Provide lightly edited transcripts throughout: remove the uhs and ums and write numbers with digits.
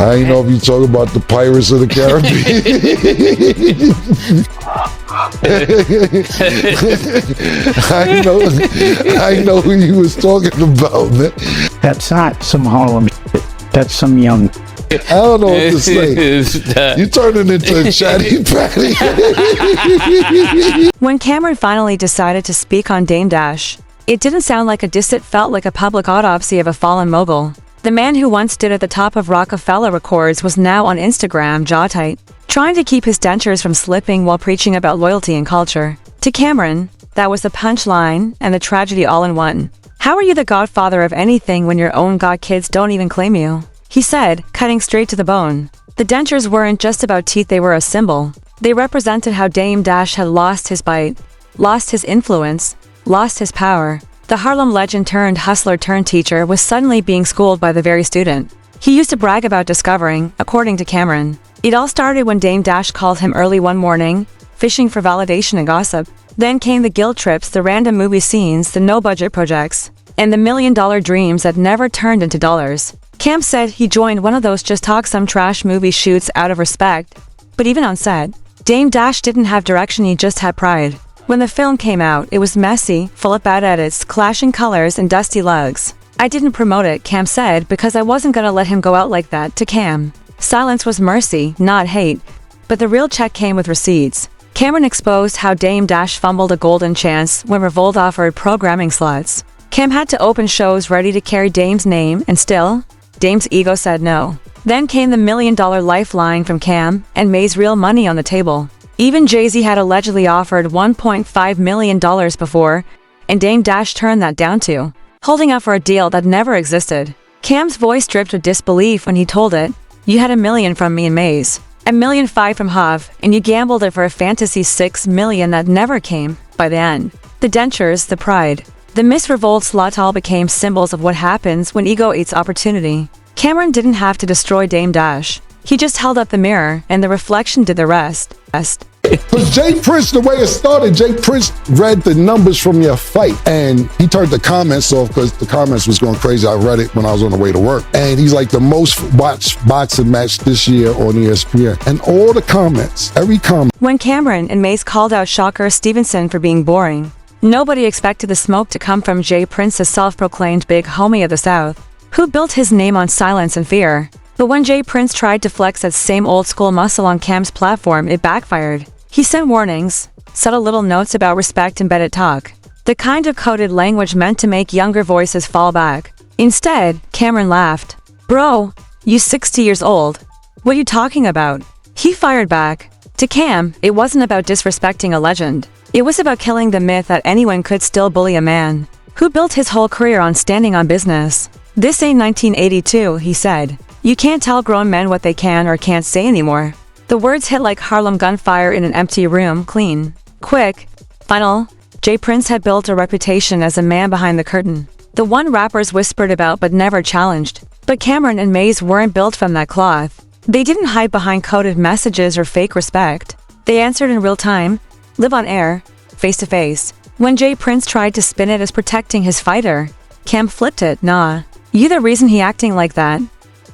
I ain't know if you talk about the Pirates of the Caribbean. I know who you was talking about, man. That's not some Harlem shit. That's some young. I don't know what to say. You turning into a chatty patty. When Camron finally decided to speak on Dame Dash, it didn't sound like a diss, it felt like a public autopsy of a fallen mogul. The man who once stood at the top of Rockefeller Records was now on Instagram jaw tight, trying to keep his dentures from slipping while preaching about loyalty and culture. To Camron, that was the punchline and the tragedy all in one. How are you the godfather of anything when your own godkids don't even claim you? He said, cutting straight to the bone. The dentures weren't just about teeth, they were a symbol. They represented how Dame Dash had lost his bite, lost his influence, lost his power. The Harlem legend turned hustler turned teacher was suddenly being schooled by the very student he used to brag about discovering, according to Camron. It all started when Dame Dash called him early one morning, fishing for validation and gossip. Then came the guilt trips, the random movie scenes, the no-budget projects, and the million-dollar dreams that never turned into dollars. Cam said he joined one of those just talk some trash movie shoots out of respect, but even on set, Dame Dash didn't have direction, he just had pride. When the film came out, it was messy, full of bad edits, clashing colors, and dusty lugs. I didn't promote it, Cam said, because I wasn't gonna let him go out like that. To Cam, silence was mercy, not hate, but the real check came with receipts. Camron exposed how Dame Dash fumbled a golden chance when Revolt offered programming slots. Cam had to open shows ready to carry Dame's name, and still, Dame's ego said no. Then came the $1 million lifeline from Cam, and Mase real money on the table. Even Jay-Z had allegedly offered $1.5 million before, and Dame Dash turned that down too, holding out for a deal that never existed. Cam's voice dripped with disbelief when he told it, "You had $1 million from me and Mase, $1.5 million from Hav, and you gambled it for a fantasy $6 million that never came." By the end, the dentures, the pride, the Miss Revolt slot all became symbols of what happens when ego eats opportunity. Camron didn't have to destroy Dame Dash. He just held up the mirror, and the reflection did the rest. But Jay Prince, the way it started, Jay Prince read the numbers from your fight, and he turned the comments off because the comments was going crazy. I read it when I was on the way to work, and he's like the most watched boxing match this year on ESPN. And all the comments, every comment. When Camron and Mase called out Shocker Stevenson for being boring, nobody expected the smoke to come from Jay Prince, the self-proclaimed big homie of the South, who built his name on silence and fear. But when Jay Prince tried to flex that same old-school muscle on Cam's platform, it backfired. He sent warnings, subtle little notes about respect embedded talk, the kind of coded language meant to make younger voices fall back. Instead, Camron laughed. "Bro, you 60 years old. What you talking about?" He fired back. To Cam, it wasn't about disrespecting a legend. It was about killing the myth that anyone could still bully a man who built his whole career on standing on business. "This ain't 1982, he said. "You can't tell grown men what they can or can't say anymore." The words hit like Harlem gunfire in an empty room, clean, quick, final. Jay Prince had built a reputation as a man behind the curtain, the one rappers whispered about but never challenged. But Camron and Mase weren't built from that cloth. They didn't hide behind coded messages or fake respect. They answered in real time, live on air, face to face. When Jay Prince tried to spin it as protecting his fighter, Cam flipped it. "Nah, you the reason he acting like that."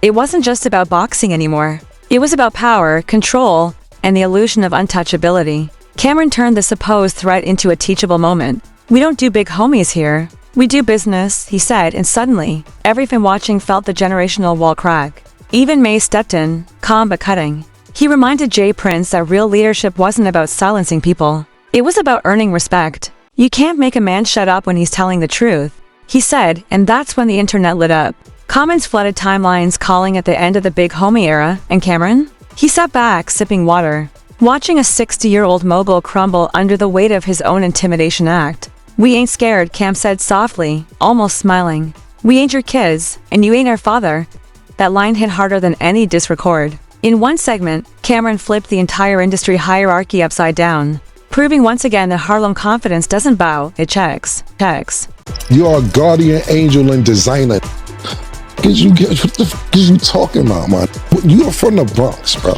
It wasn't just about boxing anymore. It was about power, control, and the illusion of untouchability. Camron turned the supposed threat into a teachable moment. "We don't do big homies here. We do business," he said, and suddenly, everyone watching felt the generational wall crack. Even Mase stepped in, calm but cutting. He reminded Jay Prince that real leadership wasn't about silencing people. It was about earning respect. "You can't make a man shut up when he's telling the truth," he said, and that's when the internet lit up. Comments flooded timelines calling it the end of the big homie era, and Camron? He sat back, sipping water, watching a 60-year-old mogul crumble under the weight of his own intimidation act. "We ain't scared," Cam said softly, almost smiling. "We ain't your kids, and you ain't our father." That line hit harder than any diss record. In one segment, Camron flipped the entire industry hierarchy upside down, proving once again that Harlem confidence doesn't bow, it checks. You are a guardian angel and designer. What the fuck is you talking about, man? You are from the Bronx, bro.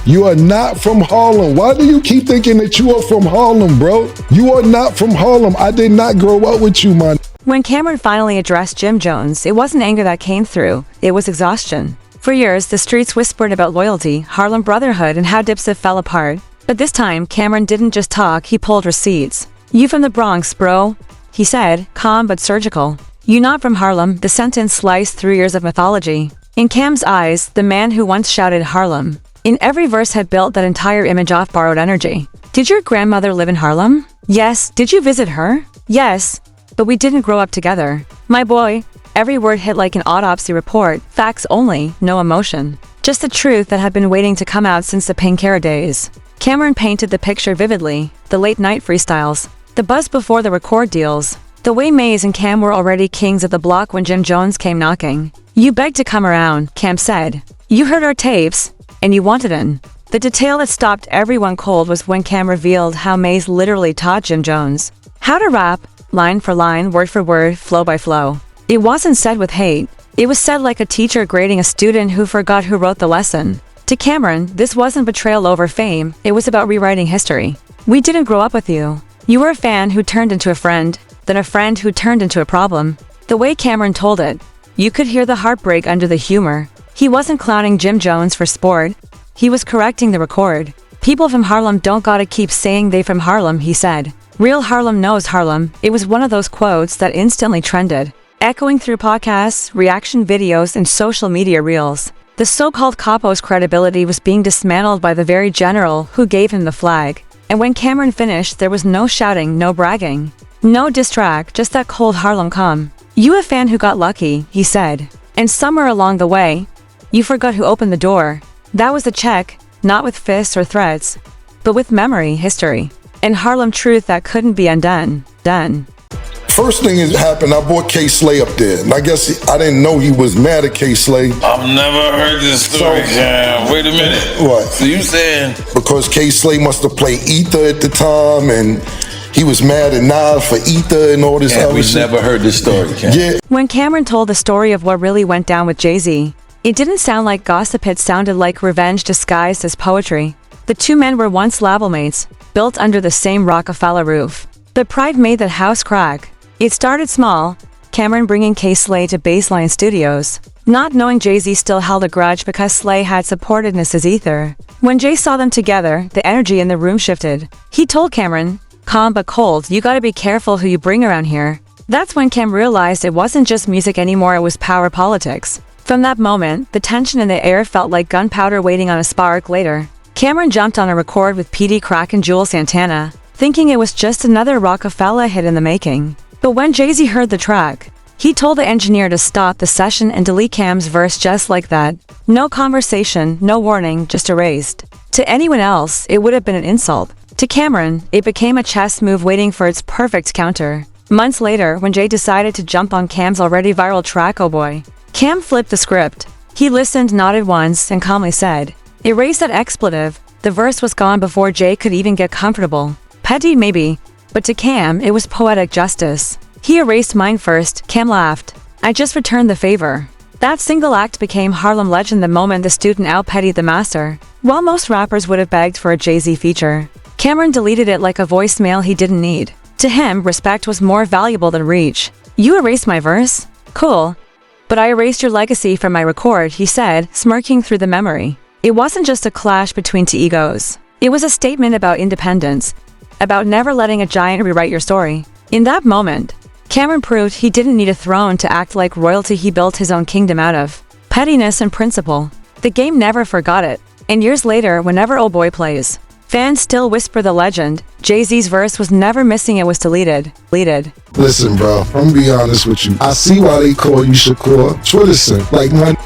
You are not from Harlem. Why do you keep thinking that you are from Harlem, bro? You are not from Harlem. I did not grow up with you, man. When Camron finally addressed Jim Jones, it wasn't anger that came through, it was exhaustion. For years, the streets whispered about loyalty, Harlem brotherhood, and how Dipset fell apart. But this time, Camron didn't just talk, he pulled receipts. "You from the Bronx, bro," he said, calm but surgical. "You not from Harlem," the sentence sliced through years of mythology. In Cam's eyes, the man who once shouted Harlem in every verse had built that entire image off borrowed energy. "Did your grandmother live in Harlem?" "Yes." "Did you visit her?" "Yes. But we didn't grow up together." "My boy." Every word hit like an autopsy report, facts only, no emotion. Just the truth that had been waiting to come out since the Pinkera days. Camron painted the picture vividly, the late-night freestyles, the buzz before the record deals, the way Mase and Cam were already kings of the block when Jim Jones came knocking. "You begged to come around," Cam said. "You heard our tapes, and you wanted in." The detail that stopped everyone cold was when Cam revealed how Mase literally taught Jim Jones how to rap, line for line, word for word, flow by flow. It wasn't said with hate. It was said like a teacher grading a student who forgot who wrote the lesson. To Camron, this wasn't betrayal over fame, it was about rewriting history. "We didn't grow up with you. You were a fan who turned into a friend, then a friend who turned into a problem." The way Camron told it, you could hear the heartbreak under the humor. He wasn't clowning Jim Jones for sport. He was correcting the record. "People from Harlem don't gotta keep saying they from Harlem," he said. "Real Harlem knows Harlem." It was one of those quotes that instantly trended, echoing through podcasts, reaction videos, and social media reels. The so-called capo's credibility was being dismantled by the very general who gave him the flag. And when Camron finished, there was no shouting, no bragging, no diss track, just that cold Harlem calm. "You a fan who got lucky," he said. "And somewhere along the way, you forgot who opened the door. That was a check, not with fists or threats, but with memory, history, and Harlem truth that couldn't be undone." Done. First thing that happened, I brought K Slay up there, and I guess I didn't know he was mad at K Slay. I've never heard this story, Cam. Wait a minute. What? So you saying? Because K Slay must have played Ether at the time, and he was mad at Nas for Ether and all this Yeah, other we shit. never heard this story, Cam. Yeah. When Camron told the story of what really went down with Jay-Z, it didn't sound like gossip, it sounded like revenge disguised as poetry. The two men were once label mates, built under the same Rockefeller roof. But pride made that house crack. It started small, Camron bringing K Slay to Baseline Studios, not knowing Jay-Z still held a grudge because Slay had supported Mrs. Ether. When Jay saw them together, the energy in the room shifted. He told Camron, calm but cold, "You gotta be careful who you bring around here." That's when Cam realized it wasn't just music anymore, it was power politics. From that moment, the tension in the air felt like gunpowder waiting on a spark. Later, Camron jumped on a record with PD Crack and Jules Santana, thinking it was just another Rockefeller hit in the making. But when Jay-Z heard the track, he told the engineer to stop the session and delete Cam's verse just like that. No conversation, no warning, just erased. To anyone else, it would have been an insult. To Camron, it became a chess move waiting for its perfect counter. Months later, when Jay decided to jump on Cam's already viral track, "Oh Boy," Cam flipped the script. He listened, nodded once, and calmly said, "Erase that expletive." The verse was gone before Jay could even get comfortable. Petty maybe, but to Cam, it was poetic justice. "He erased mine first," Cam laughed. "I just returned the favor." That single act became Harlem legend the moment the student out-pettied the master. While most rappers would have begged for a Jay-Z feature, Camron deleted it like a voicemail he didn't need. To him, respect was more valuable than reach. "You erased my verse? Cool. But I erased your legacy from my record," he said, smirking through the memory. It wasn't just a clash between two egos. It was a statement about independence, about never letting a giant rewrite your story. In that moment, Camron proved he didn't need a throne to act like royalty. He built his own kingdom out of pettiness and principle. The game never forgot it. And years later, whenever Oh Boy plays, fans still whisper the legend. Jay-Z's verse was never missing, it was deleted. Listen, bro, I'm gonna be honest with you. I see why they call you Shakur. Twitterson. Like, man,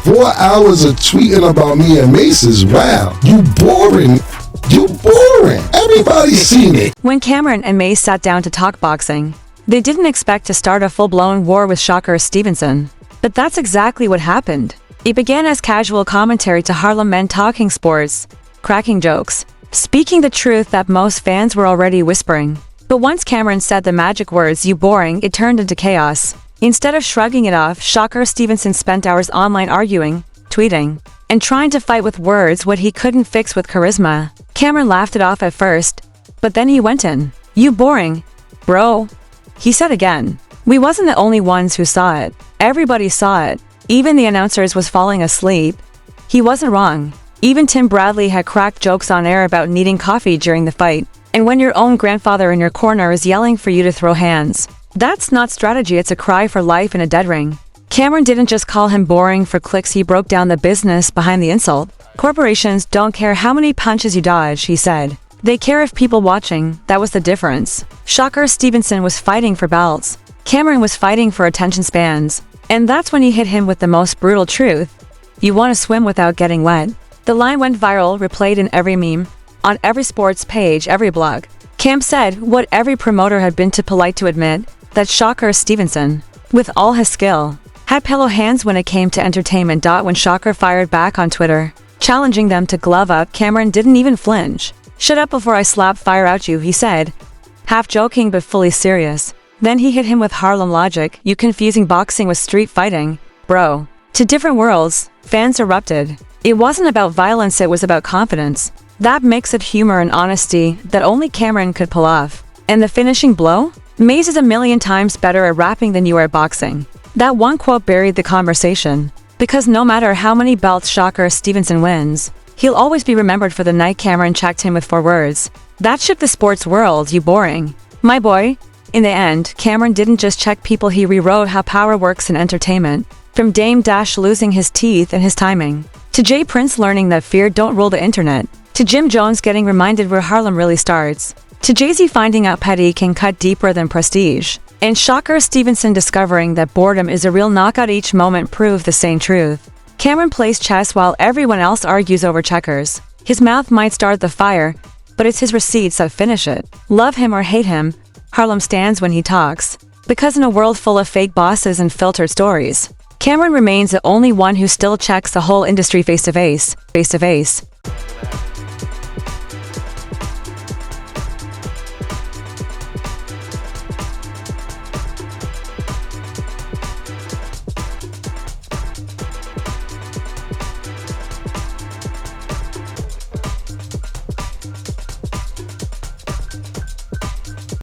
4 hours of tweeting about me and Mase is wow. You boring. You boring. Everybody's seen it. When Camron and Mase sat down to talk boxing, they didn't expect to start a full-blown war with Shocker Stevenson. But that's exactly what happened. It began as casual commentary to Harlem men talking sports, cracking jokes, speaking the truth that most fans were already whispering. But once Camron said the magic words, "you boring," it turned into chaos. Instead of shrugging it off, Shocker Stevenson spent hours online arguing, tweeting, and trying to fight with words what he couldn't fix with charisma. Camron laughed it off at first, but then he went in. "You boring, bro," he said again. We wasn't the only ones who saw it. Everybody saw it. Even the announcers was falling asleep. He wasn't wrong. Even Tim Bradley had cracked jokes on air about needing coffee during the fight. And when your own grandfather in your corner is yelling for you to throw hands, that's not strategy, it's a cry for life in a dead ring. Camron didn't just call him boring for clicks, he broke down the business behind the insult. Corporations don't care how many punches you dodge, he said. They care if people watching, that was the difference. Shocker Stevenson was fighting for belts. Camron was fighting for attention spans. And that's when he hit him with the most brutal truth. You want to swim without getting wet. The line went viral, replayed in every meme, on every sports page, every blog. Cam said what every promoter had been too polite to admit, that Shocker Stevenson, with all his skill, had pillow hands when it came to entertainment. When Shocker fired back on Twitter, challenging them to glove up, Camron didn't even flinch. Shut up before I slap fire out you, he said, half joking but fully serious. Then he hit him with Harlem logic, you confusing boxing with street fighting, bro. To different worlds, fans erupted. It wasn't about violence, it was about confidence. That mix of humor and honesty that only Camron could pull off. And the finishing blow? Mase is a million times better at rapping than you are at boxing. That one quote buried the conversation. Because no matter how many belts Shocker Stevenson wins, he'll always be remembered for the night Camron checked him with 4 words. That shook the sports world, you boring. My boy. In the end, Camron didn't just check people, he rewrote how power works in entertainment. From Dame Dash losing his teeth and his timing, to Jay Prince learning that fear don't rule the internet, to Jim Jones getting reminded where Harlem really starts, to Jay-Z finding out petty can cut deeper than prestige, and Shocker Stevenson discovering that boredom is a real knockout. Each moment proved the same truth. Camron plays chess while everyone else argues over checkers. His mouth might start the fire, but it's his receipts that finish it. Love him or hate him, Harlem stands when he talks. Because in a world full of fake bosses and filtered stories, Camron remains the only one who still checks the whole industry face to face.